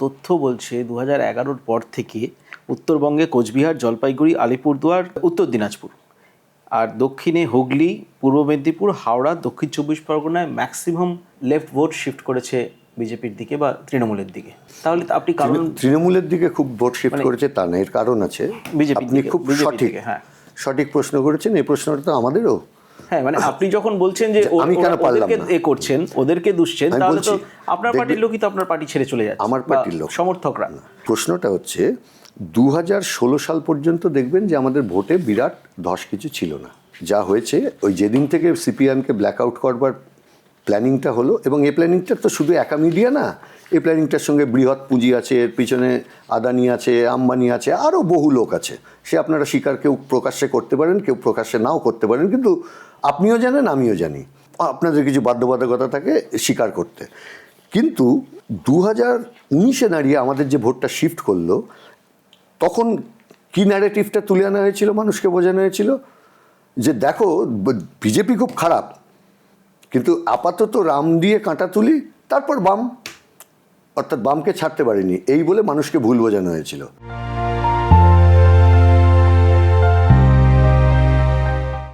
তথ্য বলছে 2011-র পর থেকে উত্তরবঙ্গে কোচবিহার, জলপাইগুড়ি, আলিপুরদুয়ার, উত্তর দিনাজপুর আর দক্ষিণে হুগলি, পূর্ব মেদিনীপুর, হাওড়া, দক্ষিণ চব্বিশ পরগনায় ম্যাক্সিমাম লেফট ভোট শিফট করেছে বিজেপির দিকে বা তৃণমূলের দিকে। তাহলে আপনি কারণ তৃণমূলের দিকে খুব ভোট শিফট করেছে তা না, এর কারণ আছে। আপনি খুব সঠিক সঠিক প্রশ্ন করেছেন। এই প্রশ্নটা তো আমাদেরও। হ্যাঁ, মানে আপনি যখন বলছেন যে আমি কেন পারলাম না এ করছেন, ওদেরকে দুষছেন, তাহলে তো আপনার পার্টির লোকই তো আপনার পার্টি ছেড়ে চলে যাচ্ছে, আমার পার্টির লোক সমর্থকরা। প্রশ্নটা হচ্ছে 2016 সাল পর্যন্ত দেখবেন যে আমাদের ভোটে বিরাট ধস কিছু ছিল না। যা হয়েছে ওই যেদিন থেকে সিপিএমকে ব্ল্যাক আউট করবার প্ল্যানিংটা হলো, এবং এই প্ল্যানিংটা তো শুধু একা মিডিয়া না, এই প্ল্যানিংটার সঙ্গে বৃহৎ পুঁজি আছে, এর পিছনে আদানি আছে, আম্বানি আছে, আরও বহু লোক আছে। সে আপনারা স্বীকার কেউ প্রকাশ্যে করতে পারেন, কেউ প্রকাশ্যে নাও করতে পারেন, কিন্তু আপনিও জানেন আমিও জানি, আপনাদের কিছু বাধ্যবাধকতা থাকে স্বীকার করতে। কিন্তু 2019-এ দাঁড়িয়ে আমাদের যে ভোটটা শিফট করলো, তখন কি ন্যারেটিভটা তুলে আনা হয়েছিল, মানুষকে বোঝানো হয়েছিল যে দেখো বিজেপি খুব খারাপ, কিন্তু আপাতত রাম দিয়ে কাঁটা তুলি, তারপর বাম, অর্থাৎ বামকে ছাড়তে পারেনি, এই বলে মানুষকে ভুল বোঝানো হয়েছিল।